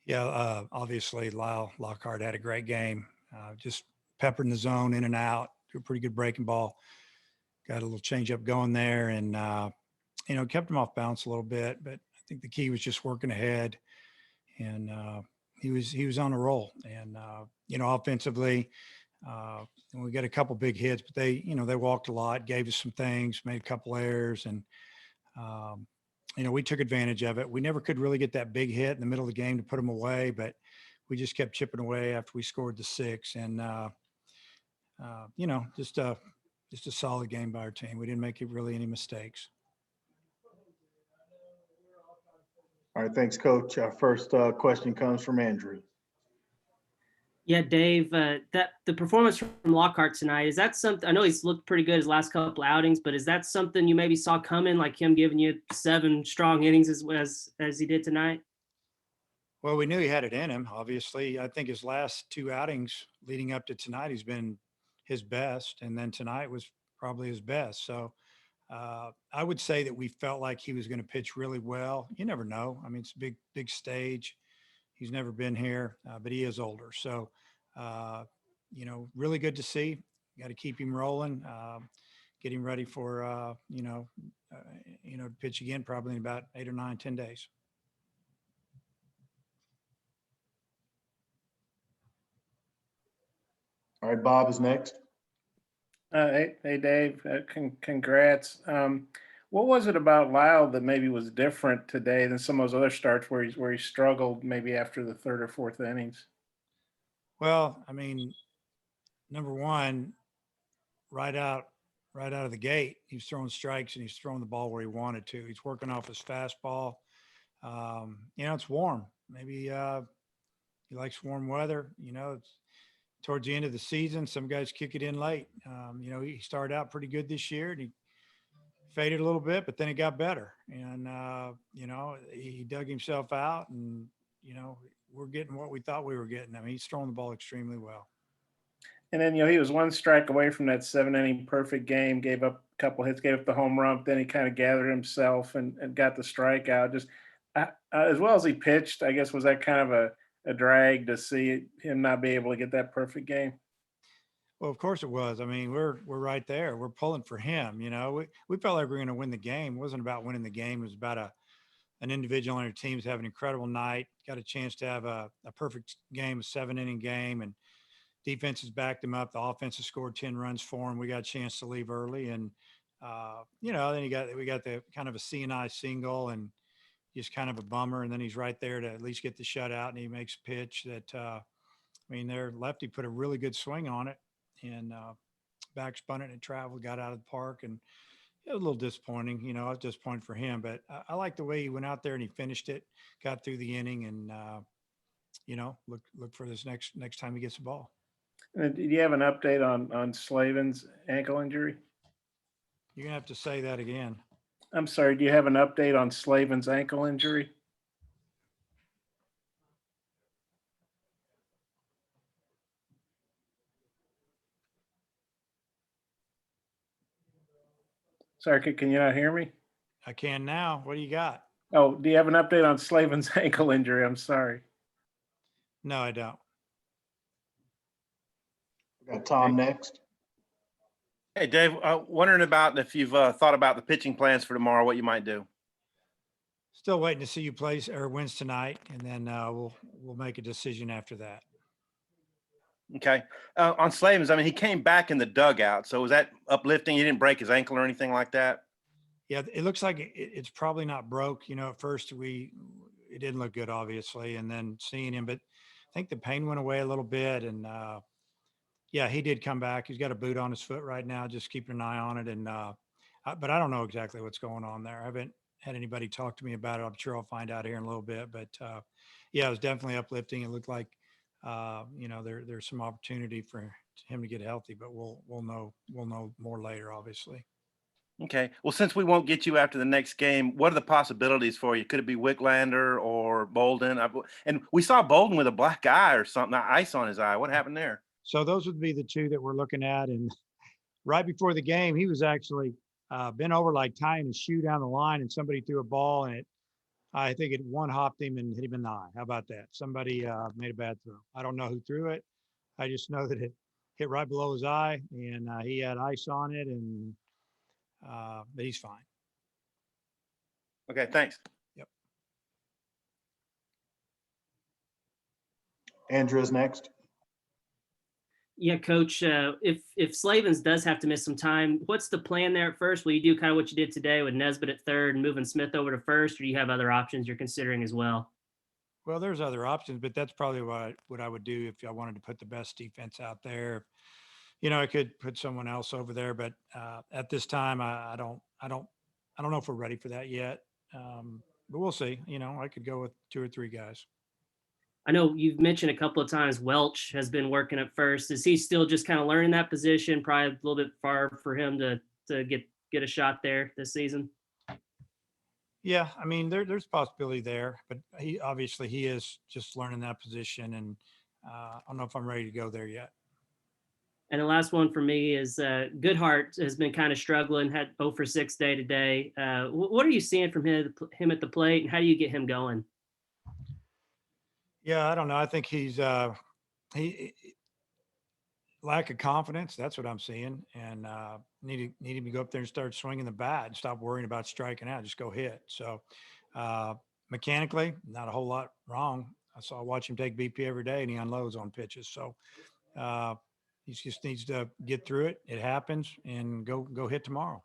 Yeah, obviously Lyle Lockhart had a great game. Just peppering the zone in and out. A pretty good breaking ball. Got a little change up going there, and kept him off balance a little bit. But I think the key was just working ahead, and he was on a roll. And offensively, and we got a couple big hits, but they walked a lot, gave us some things, made a couple errors, and um, we took advantage of it. We never could really get that big hit in the middle of the game to put them away, but we just kept chipping away after we scored the six. And just a solid game by our team. We didn't make it really any mistakes. All right, thanks, Coach. Our first question comes from Andrew. Yeah, Dave, that the performance from Lockhart tonight, is that something? I know he's looked pretty good his last couple outings, but is that something you maybe saw coming, like him giving you 7 strong innings as he did tonight? Well, we knew he had it in him. Obviously, I think his last two outings leading up to tonight, he's been his best, and then tonight was probably his best. So I would say that we felt like he was going to pitch really well. You never know. I mean, it's a big stage. He's never been here, but he is older. So, uh, really good to see. Got to keep him rolling. Get him ready for to pitch again probably in about 8 or 9, 10 days. All right, Bob is next. Hey, Dave, congrats. What was it about Lyle that maybe was different today than some of those other starts where he struggled maybe after the third or fourth innings? Well, I mean, number one, right out right out of the gate, he's throwing strikes and he's throwing the ball where he wanted to. He's working off his fastball. It's warm. Maybe he likes warm weather. It's towards the end of the season. Some guys kick it in late. He started out pretty good this year and he faded a little bit, but then it got better. And he dug himself out, and we're getting what we thought we were getting. I mean, he's throwing the ball extremely well. And then, he was one strike away from that 7 inning perfect game, gave up a couple hits, gave up the home run, but then he kind of gathered himself and got the strikeout. Just as well as he pitched, I guess, was that kind of a drag to see him not be able to get that perfect game? Well, of course it was. I mean, we're right there. We're pulling for him. We felt like we were going to win the game. It wasn't about winning the game. It was about an individual on your team's having an incredible night. Got a chance to have a perfect game, a 7 inning game, and defense has backed him up. The offense has scored 10 runs for him. We got a chance to leave early, and then we got the kind of a CNI single, and just kind of a bummer. And then he's right there to at least get the shutout, and he makes a pitch that their lefty put a really good swing on it, and back spun it and it traveled, got out of the park, and it was a little disappointing. I was disappointed for him, but I like the way he went out there and he finished it, got through the inning, and look for this next time he gets the ball. Do you have an update on Slavin's ankle injury? You're gonna have to say that again. I'm sorry. Do you have an update on Slavin's ankle injury? Sorry, can you not hear me? I can now. What do you got? Oh, do you have an update on Slavin's ankle injury? I'm sorry. No, I don't. We got Tom next. Hey, Dave, wondering about if you've thought about the pitching plans for tomorrow, what you might do. Still waiting to see you plays or wins tonight, and then we'll make a decision after that. Okay. On Slavens, I mean, he came back in the dugout. So was that uplifting? He didn't break his ankle or anything like that? Yeah, it looks like it's probably not broke. At first it didn't look good, obviously, and then seeing him, but I think the pain went away a little bit, and yeah, he did come back. He's got a boot on his foot right now, just keeping an eye on it, and but I don't know exactly what's going on there. I haven't had anybody talk to me about it. I'm sure I'll find out here in a little bit, but yeah, it was definitely uplifting. It looked like there's some opportunity for him to get healthy, but we'll know more later, obviously. Okay. Well, since we won't get you after the next game, what are the possibilities for you? Could it be Wicklander or Bolden? And we saw Bolden with a black eye or something, ice on his eye. What happened there? So those would be the two that we're looking at. And right before the game, he was actually bent over like tying his shoe down the line, and somebody threw a ball and it I think it one hopped him and hit him in the eye. How about that? Somebody made a bad throw. I don't know who threw it. I just know that it hit right below his eye, and he had ice on it, and but he's fine. Okay, thanks. Andrew's next. Yeah, Coach. If Slavens does have to miss some time, what's the plan there at first? Will you do kind of what you did today with Nesbitt at third and moving Smith over to first, or do you have other options you're considering as well? Well, there's other options, but that's probably what I would do if I wanted to put the best defense out there. You know, I could put someone else over there, but at this time, I don't know if we're ready for that yet. But we'll see. You know, I could go with 2 or 3 guys. I know you've mentioned a couple of times Welch has been working at first. Is he still just kind of learning that position? Probably a little bit far for him to get a shot there this season. Yeah, I mean, there's possibility there, but he is just learning that position, and I don't know if I'm ready to go there yet. And the last one for me is Goodhart has been kind of struggling, had 0 for 6 day to day. What are you seeing from him at the plate, and how do you get him going? Yeah, I don't know. I think he lack of confidence. That's what I'm seeing, and need him to go up there and start swinging the bat and stop worrying about striking out. Just go hit. So uh, mechanically, not a whole lot wrong. I watch him take BP every day, and he unloads on pitches. So uh, he just needs to get through it. It happens, and go hit tomorrow.